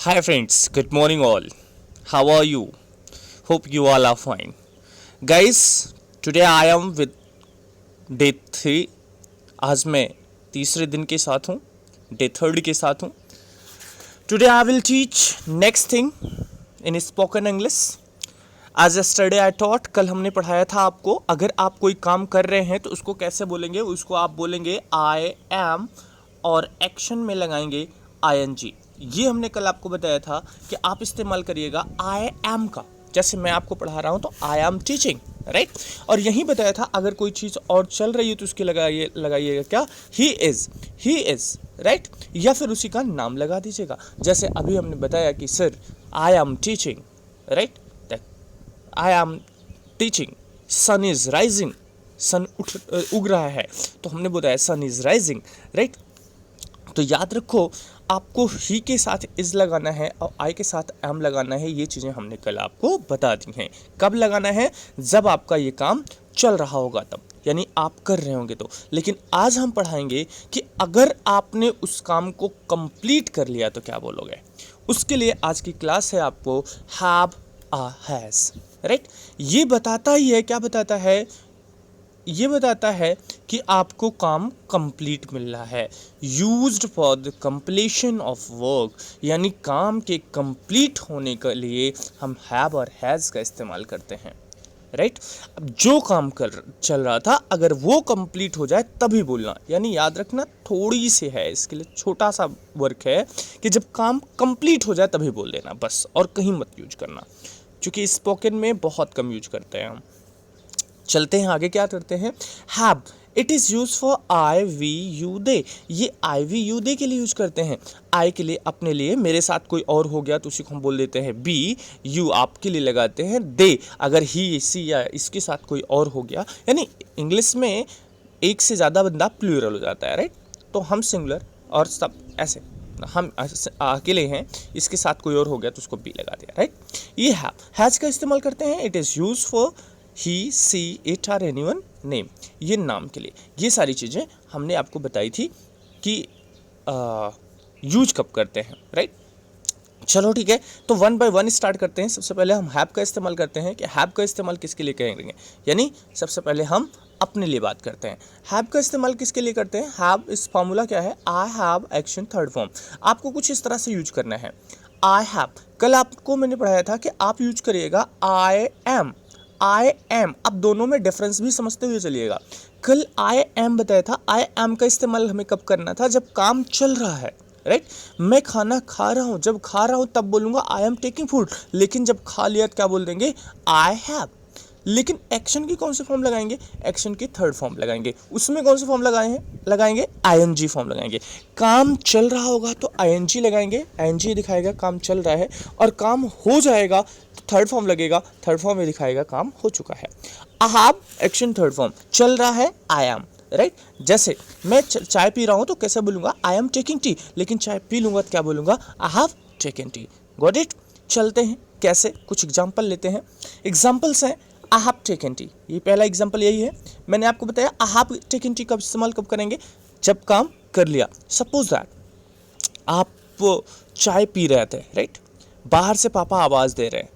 Hi friends, good morning all. How are you? Hope you all are fine. Guys, today I am with day 3. आज मैं तीसरे दिन के साथ हूँ, डे 3 के साथ हूँ. Today I will teach next thing in spoken English. As yesterday I taught, कल हमने पढ़ाया था आपको, अगर आप कोई काम कर रहे हैं तो उसको कैसे बोलेंगे. उसको आप बोलेंगे I am और एक्शन में लगाएंगे ing. ये हमने कल आपको बताया था कि आप इस्तेमाल करिएगा I am का. जैसे मैं आपको पढ़ा रहा हूँ तो I am teaching, राइट. और यही बताया था अगर कोई चीज़ और चल रही है तो उसके लगाइएगा क्या, ही इज़, राइट. या फिर उसी का नाम लगा दीजिएगा. जैसे अभी हमने बताया कि sir I am teaching, right. I am teaching, sun is rising, सन उग रहा है तो हमने बताया सन इज राइजिंग, राइट. तो याद रखो, आपको ही के साथ इज लगाना है और आई के साथ एम लगाना है. ये चीज़ें हमने कल आपको बता दी हैं. कब लगाना है? जब आपका ये काम चल रहा होगा तब, यानी आप कर रहे होंगे तो. लेकिन आज हम पढ़ाएंगे कि अगर आपने उस काम को कंप्लीट कर लिया तो क्या बोलोगे. उसके लिए आज की क्लास है आपको हैव आ हैज़, राइट. ये बताता ही है, क्या बताता है, ये बताता है कि आपको काम कंप्लीट मिल रहा है. Used for the completion of work, यानी काम के कंप्लीट होने के लिए हम हैव और हैज़ का इस्तेमाल करते हैं, राइट. अब जो काम चल रहा था अगर वो कंप्लीट हो जाए तभी बोलना. यानी याद रखना, थोड़ी सी है इसके लिए, छोटा सा वर्क है कि जब काम कंप्लीट हो जाए तभी बोल देना बस, और कहीं मत यूज करना, क्योंकि स्पोकन में बहुत कम यूज करते हैं हम. चलते हैं आगे, क्या करते हैं. Have, it is use for I we you they. ये आई वी यू दे के लिए यूज करते हैं. आई के लिए अपने लिए, मेरे साथ कोई और हो गया तो उसी को हम बोल देते हैं बी. यू आपके लिए लगाते हैं. दे अगर ही सी या इसके साथ कोई और हो गया, यानी इंग्लिश में एक से ज़्यादा बंदा प्लूरल हो जाता है, राइट. तो हम सिंगुलर और सब ऐसे, हम अकेले हैं, इसके साथ कोई और हो गया तो उसको बी लगा दिया, राइट. ये हैज़ का इस्तेमाल करते हैं. It is use for he she it or anyone name, ये नाम के लिए. ये सारी चीज़ें हमने आपको बताई थी कि यूज कब करते हैं, राइट. चलो ठीक है, तो वन बाय वन स्टार्ट करते हैं. सबसे पहले हम हैव का इस्तेमाल करते हैं कि हैव का इस्तेमाल किसके लिए करेंगे, यानी सबसे पहले हम अपने लिए बात करते हैं. हैव का इस्तेमाल किसके लिए करते हैं. हैव, इस फॉर्मूला क्या है, I have action third form. आपको कुछ इस तरह से यूज करना है. आई हैव, कल आपको मैंने पढ़ाया था कि आप यूज करिएगा आई एम. अब दोनों में डिफरेंस भी समझते हुए चलिएगा. कल आई एम बताया था. आई एम का इस्तेमाल हमें कब करना था, जब काम चल रहा है, राइट. मैं खाना खा रहा हूँ, जब खा रहा हूँ तब बोलूँगा आई एम टेकिंग फूड. लेकिन जब खा लिया तो क्या बोल देंगे, आई हैव. लेकिन एक्शन की कौन सी फॉर्म लगाएंगे, एक्शन की थर्ड फॉर्म लगाएंगे. उसमें कौन सी फॉर्म लगाएंगे आईएनजी फॉर्म लगाएंगे. काम चल रहा होगा तो आईएनजी लगाएंगे, आईएनजी दिखाएगा काम चल रहा है. और काम हो जाएगा तो थर्ड फॉर्म लगेगा, थर्ड फॉर्म में दिखाएगा काम हो चुका है. I have action third form, चल रहा है आई एम, राइट. जैसे मैं चाय पी रहा हूँ तो कैसे बोलूँगा, आई एम टेकिंग टी. लेकिन चाय पी लूँगा तो क्या बोलूँगा, आई have taken T. Got it. चलते हैं कैसे, कुछ एग्जाम्पल लेते हैं. एग्जाम्पल्स हैं आई हैव टेकन टी. ये पहला एग्जाम्पल यही है. मैंने आपको बताया आई हैव टेकन टी कब इस्तेमाल कब करेंगे, जब काम कर लिया. सपोज दैट आप चाय पी रहे थे, राइट. बाहर से पापा आवाज़ दे रहे हैं,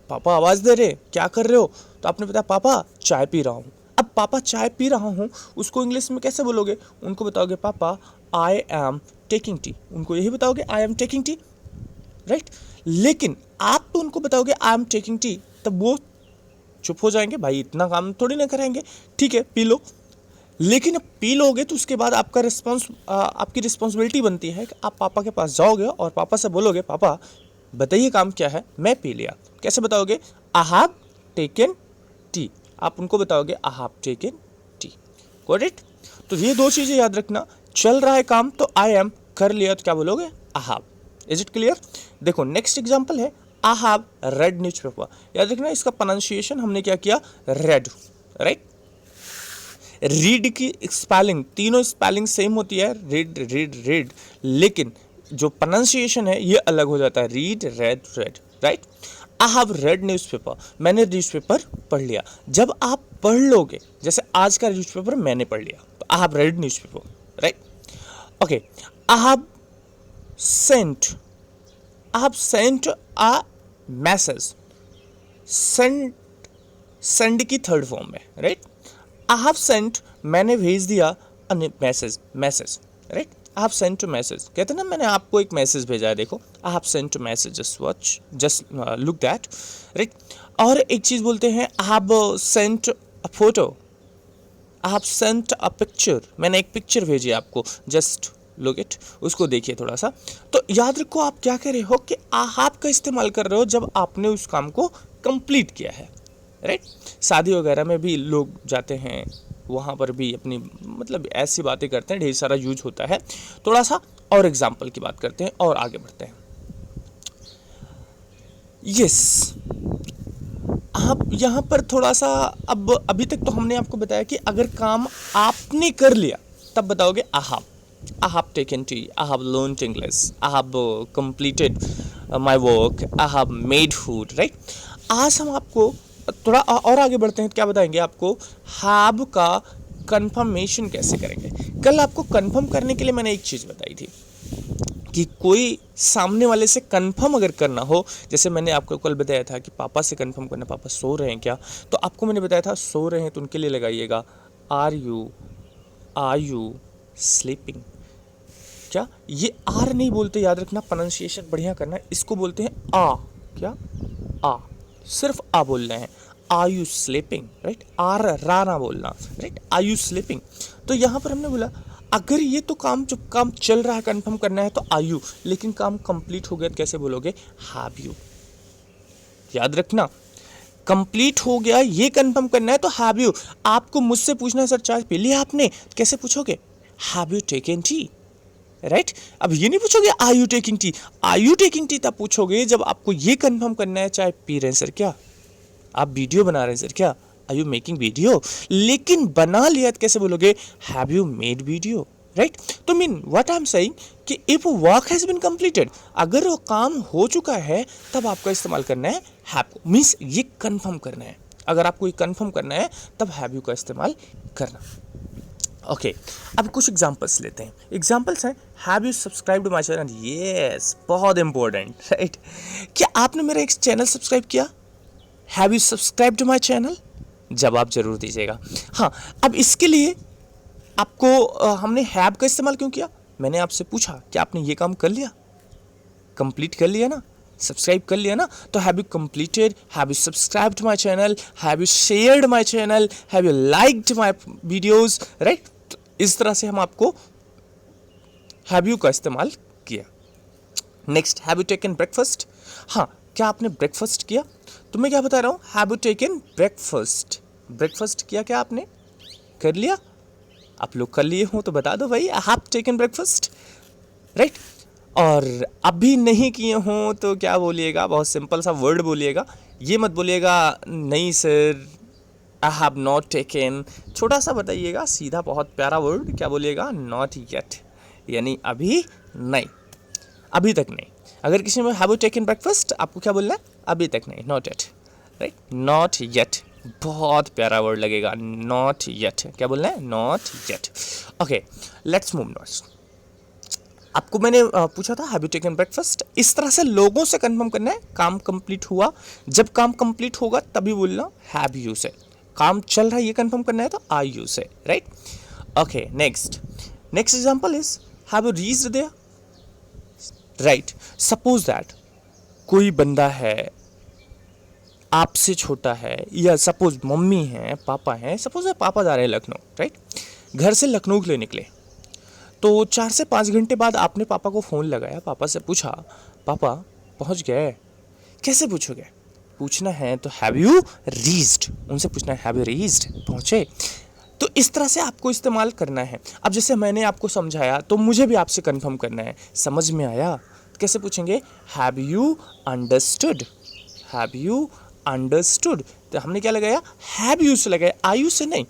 पापा आवाज़ दे रहे, क्या कर रहे हो, तो आपने बताया पापा चाय पी रहा हूँ. अब पापा चाय पी रहा हूँ, उसको इंग्लिश में कैसे बोलोगे, उनको बताओगे पापा आई एम टेकिंग टी. उनको यही बताओगे I am taking tea, right. लेकिन आप तो उनको बताओगे आई एम टेकिंग टी, तब वो चुप हो जाएंगे, भाई इतना काम थोड़ी ना कराएंगे, ठीक है पी लो. लेकिन अब पी लोगे तो उसके बाद आपका आपकी रिस्पॉन्सिबिलिटी बनती है कि आप पापा के पास जाओगे और पापा से बोलोगे पापा बताइए काम क्या है, मैं पी लिया. कैसे बताओगे, आई हैव टेकन टी. आप उनको बताओगे आई have taken T. Got it. तो ये दो चीज़ें याद रखना. चल रहा है काम तो आई एम, कर लिया तो क्या बोलोगे, I have. Is it clear. देखो नेक्स्ट एग्जाम्पल है आई हैव रेड न्यूज़पेपर. याद रखना इसका प्रोनाउंसिएशन हमने क्या किया, रेड, राइट. रीड की स्पेलिंग, तीनों स्पेलिंग सेम होती है, रीड रीड रीड, लेकिन जो प्रोनाउंसिएशन है ये अलग हो जाता है, read red red, right. I have read newspaper, मैंने न्यूज़पेपर पढ़ लिया. जब आप पढ़ लोगे, जैसे आज का न्यूज़पेपर मैंने पढ़ लिया तो I have read newspaper, right. Okay. I have sent I have sent a message, send की थर्ड फॉर्म में, राइट। आई हैव सेंट, मैंने भेज दिया message, right. I have sent two message, कहते हैं ना मैंने आपको एक मैसेज भेजा है, देखो I have sent two message, just look that, right. और एक चीज़ बोलते हैं I have sent a photo, I have sent a picture, मैंने एक पिक्चर भेजी आपको, जस्ट लुक इट, उसको देखिए थोड़ा सा। तो याद रखो आप क्या कर रहे हो कि आई हैव का इस्तेमाल कर रहे हो जब आपने उस काम को कंप्लीट किया है, राइट। शादी वगैरह में भी लोग जाते हैं, वहाँ पर भी अपनी मतलब ऐसी बातें करते हैं, ढेर सारा यूज होता है। थोड़ा सा और एग्जाम्पल की बात करते हैं और आगे बढ़ते हैं। यस, आप यहाँ पर थोड़ा सा, अब अभी तक तो हमने आपको बताया कि अगर काम आपने कर लिया तब बताओगे आई have taken T, I have learned English, I have completed my work, I have made food, right. आज हम आपको थोड़ा और आगे बढ़ते हैं, क्या बताएंगे आपको, हैव का कंफर्मेशन कैसे करेंगे। कल आपको कंफर्म करने के लिए मैंने एक चीज़ बताई थी कि कोई सामने वाले से कंफर्म अगर करना हो, जैसे मैंने आपको कल बताया था कि पापा से कंफर्म करना, पापा सो रहे हैं क्या, तो आपको मैंने बताया था सो रहे हैं तो उनके लिए लगाइएगा आर यू स्लीपिंग। क्या ये आर नहीं बोलते, याद रखना, प्रोनाउंसिएशन बढ़िया करना, इसको बोलते हैं आ, क्या आ, सिर्फ आ बोल रहे हैं, are you sleeping, right. Are रा ना बोलना, राइट, आर यू स्लीपिंग। तो यहाँ पर हमने बोला अगर ये तो काम, जब काम चल रहा है कंफर्म करना है तो आर यू, लेकिन काम कंप्लीट हो गया तो कैसे बोलोगे, हैव यू। याद रखना, कंप्लीट हो गया ये कंफर्म करना है तो हैव यू। आपको मुझसे पूछना है सर चाय पी लिया आपने, कैसे पूछोगे, have you taken tea, right. अब ये नहीं पूछोगे are you taking tea, are you taking tea तब पूछोगे जब आपको ये कंफर्म करना है चाय पी रहे हैं सर क्या, आप वीडियो बना रहे हैं सर क्या, आर यू मेकिंग वीडियो। लेकिन बना लिया तो कैसे बोलोगे, have you made video, right. तो mean what I am saying कि if work has been completed, अगर वो काम हो चुका है तब आपका इस्तेमाल करना है हैव को, मीन्स ये कंफर्म करना है। अगर आपको ये कंफर्म करना है तब हैव यू का इस्तेमाल करना। ओके, अब कुछ एग्जांपल्स लेते हैं। एग्जांपल्स हैं, have you subscribed my channel, yes, बहुत इंपॉर्टेंट, राइट। क्या आपने मेरा एक चैनल सब्सक्राइब किया, have you subscribed my channel, जवाब जरूर दीजिएगा। हाँ, अब इसके लिए आपको हमने हैव का इस्तेमाल क्यों किया, मैंने आपसे पूछा कि आपने ये काम कर लिया, कंप्लीट कर लिया ना, सब्सक्राइब कर लिया ना, तो have you completed, have you subscribed my channel, have you shared my channel, have you liked my videos, right. तो इस तरह से हम आपको हैव यू का इस्तेमाल किया। Next, have you taken breakfast, हाँ, क्या आपने ब्रेकफास्ट किया, तो मैं क्या बता रहा हूँ, have you taken breakfast, breakfast किया क्या आपने, कर लिया, आप लोग कर लिए हो तो बता दो भाई, आई हैव टेकन ब्रेकफास्ट, राइट। और अभी नहीं किए हो तो क्या बोलिएगा, बहुत सिंपल सा वर्ड बोलिएगा, ये मत बोलिएगा नहीं sir I have not taken, छोटा सा बताइएगा, सीधा बहुत प्यारा वर्ड, क्या बोलिएगा, नॉट येट, यानी अभी नहीं, अभी तक नहीं। अगर किसी में हैव यू टेकन ब्रेकफास्ट, आपको क्या बोलना है, अभी तक नहीं, not yet, right, not yet, बहुत प्यारा वर्ड लगेगा, नॉट येट, क्या बोलना है, not yet. Okay, let's move next. आपको मैंने पूछा था हैव यू टेकन ब्रेकफास्ट, इस तरह से लोगों से कंफर्म करना है काम कंप्लीट हुआ, जब काम कंप्लीट होगा तभी बोलना हैव यू से, काम चल रहा है ये कंफर्म करना है तो आर यू से, right. Okay, next example is have you reached there, right. Suppose that कोई बंदा है आपसे छोटा है, या सपोज मम्मी है, पापा हैं, सपोज पापा जा रहे हैं लखनऊ, राइट, घर से लखनऊ के लिए निकले, तो 4 से 5 घंटे बाद आपने पापा को फ़ोन लगाया, पापा से पूछा पापा पहुंच गए, कैसे पूछोगे, पूछना है तो हैव यू रीच्ड, उनसे पूछना है हैव यू रीच्ड, पहुंचे। तो इस तरह से आपको इस्तेमाल करना है। अब जैसे मैंने आपको समझाया तो मुझे भी आपसे कंफर्म करना है, समझ में आया, कैसे पूछेंगे, have you understood, have you understood, तो हमने क्या लगाया, हैव यू से लगाया, आई यू से नहीं,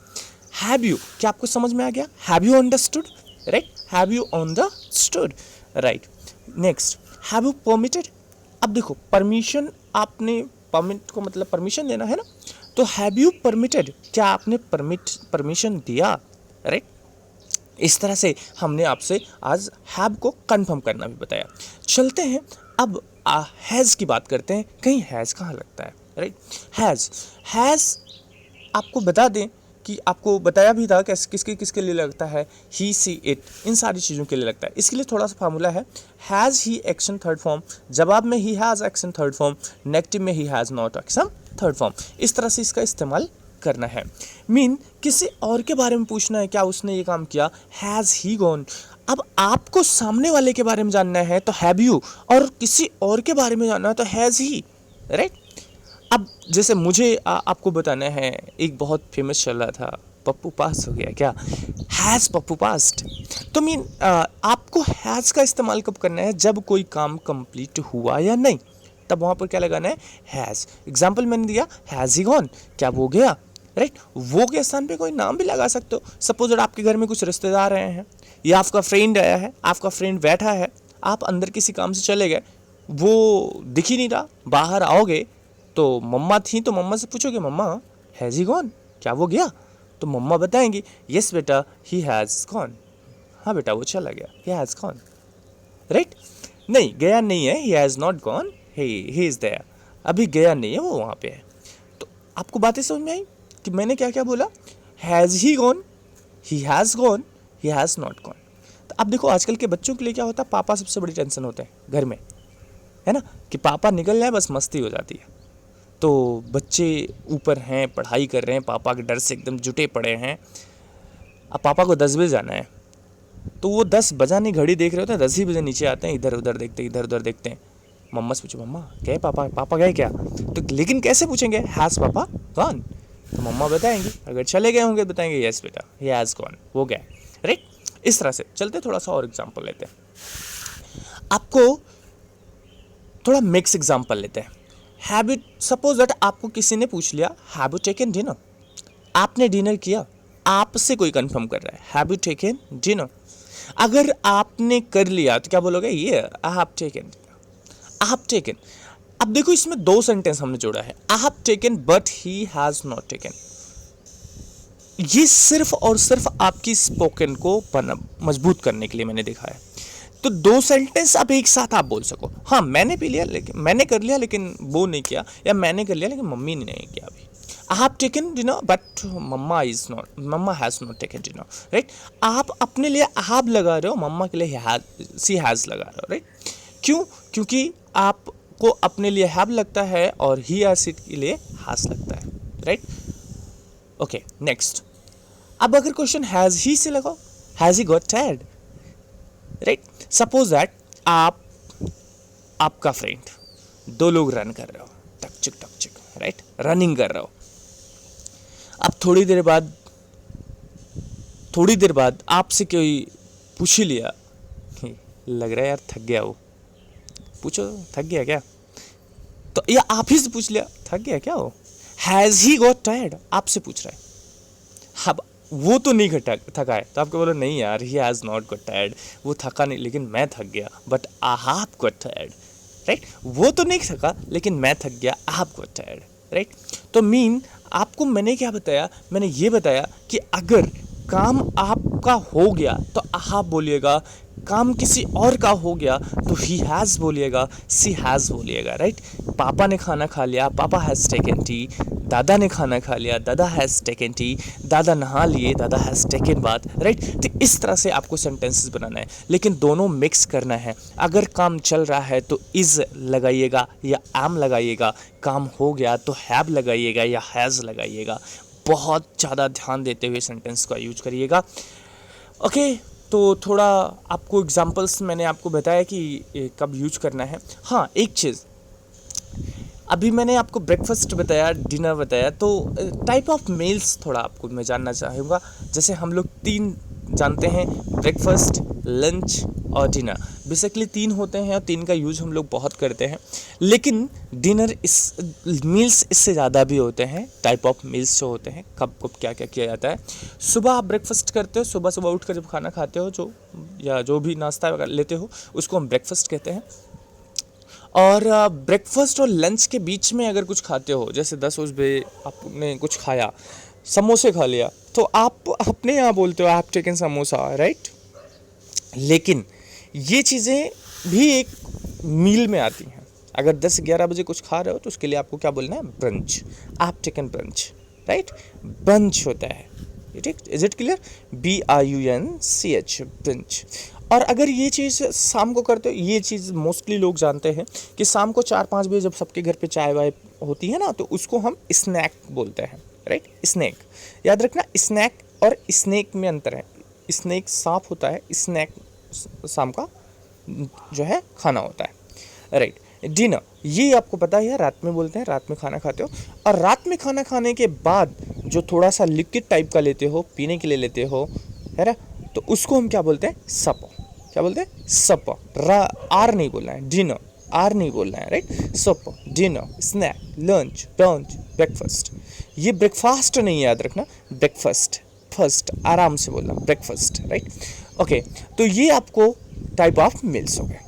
हैव यू, क्या आपको समझ में आ गया, have you understood, right, have you understood, right. Next, have you permitted, अब देखो परमिशन, आपने परमिट को मतलब परमिशन देना है ना, तो हैव यू परमिटेड, क्या आपने परमिशन दिया, राइट। इस तरह से हमने आपसे आज हैव को कंफर्म करना भी बताया। चलते हैं अब हैज़ की बात करते हैं, कहीं हैज़ कहाँ लगता है, राइट। हैज़ आपको बता दें कि आपको बताया भी था कि किसके किसके लिए लगता है, ही सी इट, इन सारी चीज़ों के लिए लगता है। इसके लिए थोड़ा सा फार्मूला है, has he action third form, जवाब में he has action third form, negative में he has not action third form. इस तरह से इसका इस्तेमाल करना है। मीन किसी और के बारे में पूछना है, क्या उसने ये काम किया, हैज़ ही गॉन। अब आपको सामने वाले के बारे में जानना है तो हैव यू, और किसी और के बारे में जानना है तो हैज़ ही, राइट। अब जैसे मुझे आपको बताना है, एक बहुत फेमस चल रहा था, पप्पू पास हो गया क्या, हैज़ पप्पू पास्ट। तो मीन आपको हैज़ का इस्तेमाल कब करना है, जब कोई काम कंप्लीट हुआ या नहीं, तब वहाँ पर क्या लगाना है, हैज़। एग्जाम्पल मैंने दिया, हैज़ ही गॉन, क्या वो गया, राइट। वो के स्थान पे कोई नाम भी लगा सकते हो। सपोज अगर आपके घर में कुछ रिश्तेदार आए हैं या आपका फ्रेंड आया है, आपका फ्रेंड बैठा है, आप अंदर किसी काम से चले गए, वो दिख ही नहीं रहा, बाहर आओगे तो मम्मा थी, तो मम्मा से पूछोगे, मम्मा हैज़ ही गॉन, क्या वो गया, तो मम्मा बताएंगी, यस बेटा ही हैज़ गॉन, हाँ बेटा वो चला गया, ही हैज़ गॉन, राइट। नहीं, गया नहीं है, he has not gone, he is there, अभी गया नहीं है, वो वहाँ पे है। तो आपको बातें समझ में आई कि मैंने क्या क्या बोला, has he gone, he has gone, he has not gone. तो अब देखो आजकल के बच्चों के लिए क्या होता है, पापा सबसे बड़ी टेंशन होते हैं घर में, है ना, कि पापा निकल जाए बस मस्ती हो जाती है। तो बच्चे ऊपर हैं, पढ़ाई कर रहे हैं, पापा के डर से एकदम जुटे पड़े हैं। अब पापा को 10 बजे जाना है, तो वो 10 बजाने घड़ी देख रहे होते हैं, 10 ही बजे नीचे आते हैं, इधर उधर देखते हैं, इधर उधर देखते हैं। मम्मा से पूछो, मम्मा गए पापा, पापा गए क्या, तो लेकिन कैसे पूछेंगे, हैज़ पापा गॉन, तो मम्मा बताएंगी, अगर चले गए होंगे बताएंगे, यस बेटा ही हैज़ गॉन, वो गया, राइट। इस तरह से चलते, थोड़ा सा और एग्जाम्पल लेते हैं, आपको थोड़ा मिक्स एग्जाम्पल लेते हैं। हैव यू, सपोज दैट आपको किसी ने पूछ लिया, हैव यू टेकन डिनर, आपने डिनर किया, आपसे कोई कंफर्म कर रहा है, हैव यू टेकन डिनर। अगर आपने कर लिया तो क्या बोलोगे, ये आई have taken, I have taken. अब देखो इसमें दो सेंटेंस हमने जोड़ा है, आई have taken but he has not taken. ये सिर्फ और सिर्फ आपकी स्पोकन को मजबूत करने के लिए मैंने देखा है। तो दो सेंटेंस अब एक साथ आप बोल सको, हाँ मैंने पी लिया, लेकिन मैंने कर लिया लेकिन वो नहीं किया, या मैंने कर लिया लेकिन मम्मी ने नहीं किया अभी। I have taken dinner but mamma is not, mamma has not taken dinner, right. आप अपने लिए हैव लगा रहे हो, मम्मा के लिए सी हैज़ लगा रहे हो, राइट। क्यों, क्योंकि आपको अपने लिए हैव लगता है और ही या सी के लिए हैज़ लगता है, राइट। ओके नेक्स्ट, अब अगर क्वेश्चन हैज़ ही से लगाओ, has he got tired, right. Suppose that आपका फ्रेंड, दो लोग रन कर रहे हो, टक चिक, राइट, रनिंग कर रहे हो। अब थोड़ी देर बाद आपसे कोई पूछ ही लिया, लग रहा है यार थक गया वो, पूछो थक गया क्या, तो या आप ही से पूछ लिया, थक गया क्या वो, हैज़ ही गॉट टायर्ड, आपसे पूछ रहा है। अब वो तो नहीं थका है, तो आपको बोलो नहीं यार ही हैज़ नॉट गॉट टायर्ड, वो थका नहीं लेकिन मैं थक गया, but I have got tired, right. वो तो नहीं थका लेकिन मैं थक गया, I have got tired, right. तो मीन आपको मैंने क्या बताया, मैंने ये बताया कि अगर काम आपका हो गया तो आप बोलिएगा, काम किसी और का हो गया तो ही हैज़ बोलिएगा, सी हैज़ बोलिएगा, राइट। पापा ने खाना खा लिया, पापा हैज़ टेकन टी, दादा ने खाना खा लिया, दादा हैज़ टेकन टी, दादा नहा लिए, दादा हैज़ टेकन बाथ, राइट। तो इस तरह से आपको सेंटेंसेस बनाना है, लेकिन दोनों मिक्स करना है। अगर काम चल रहा है तो इज़ लगाइएगा या एम लगाइएगा, काम हो गया तो हैव लगाइएगा या हैज़ लगाइएगा। बहुत ज़्यादा ध्यान देते हुए सेंटेंस का यूज करिएगा, ओके। तो थोड़ा आपको एग्जांपल्स मैंने आपको बताया कि कब यूज करना है। हाँ एक चीज़, अभी मैंने आपको ब्रेकफास्ट बताया, डिनर बताया, तो टाइप ऑफ मील्स थोड़ा आपको मैं जानना चाहूँगा। जैसे हम लोग 3 जानते हैं, ब्रेकफास्ट, लंच और डिनर। बेसिकली 3 होते हैं और 3 का यूज हम लोग बहुत करते हैं, लेकिन डिनर मील्स इससे ज़्यादा भी होते हैं। टाइप ऑफ मील्स जो होते हैं, कब कब क्या क्या किया जाता है। सुबह आप ब्रेकफास्ट करते हो, सुबह उठ कर जब खाना खाते हो या जो भी नाश्ता लेते हो उसको हम ब्रेकफास्ट कहते हैं। और ब्रेकफास्ट और लंच के बीच में अगर कुछ खाते हो, जैसे 10 बजे आपने कुछ खाया, समोसे खा लिया, तो आप अपने यहाँ बोलते हो आप टेकन समोसा, राइट। लेकिन ये चीज़ें भी एक मील में आती हैं, अगर 10-11 बजे कुछ खा रहे हो तो उसके लिए आपको क्या बोलना है, ब्रंच, आप टेकन ब्रंच, राइट, ब्रंच होता है, ठीक, is it clear, BRUNCH, brunch. और अगर ये चीज़ शाम को करते हो, ये चीज़ मोस्टली लोग जानते हैं कि शाम को 4-5 बजे जब सबके घर पे चाय वाय होती है ना, तो उसको हम स्नैक बोलते हैं, राइट, स्नैक। याद रखना, स्नैक और स्नैक में अंतर है, स्नैक सांप होता है, स्नैक शाम का जो है खाना होता है, राइट। डिनर, ये आपको पता है, रात में बोलते हैं, रात में खाना खाते हो। और रात में खाना खाने के बाद जो थोड़ा सा लिक्विड टाइप का लेते हो, पीने के लिए लेते हो, है ना, तो उसको हम क्या बोलते हैं, सपर। क्या बोलते हैं, सपर। आर नहीं बोलना है, डिनर, आर नहीं बोलना है, right. Supper, dinner, snack, lunch, brunch, breakfast. ये ब्रेकफास्ट नहीं, याद रखना, ब्रेकफास्ट, फर्स्ट आराम से बोलना, ब्रेकफास्ट, राइट। ओके, तो ये आपको टाइप ऑफ मील्स हो गए।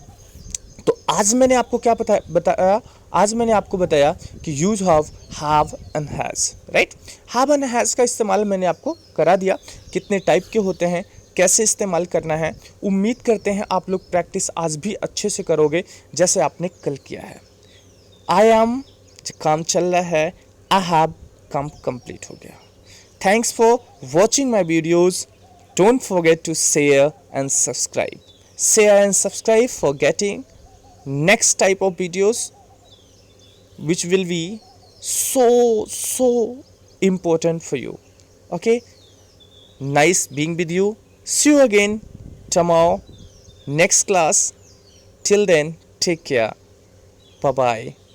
तो आज मैंने आपको क्या बताया, आज मैंने आपको बताया कि use have and has, right. Have and has का इस्तेमाल मैंने आपको करा दिया, कितने टाइप के होते हैं, कैसे इस्तेमाल करना है। उम्मीद करते हैं आप लोग प्रैक्टिस आज भी अच्छे से करोगे जैसे आपने कल किया है। आई एम, काम चल रहा है, आई हैव काम कंप्लीट हो गया। Thanks for watching my videos. Don't forget to share and subscribe, share and subscribe for getting next type of videos which will be so important for you. Okay, nice being with you. See you again tomorrow, next class. Till then, take care. Bye bye.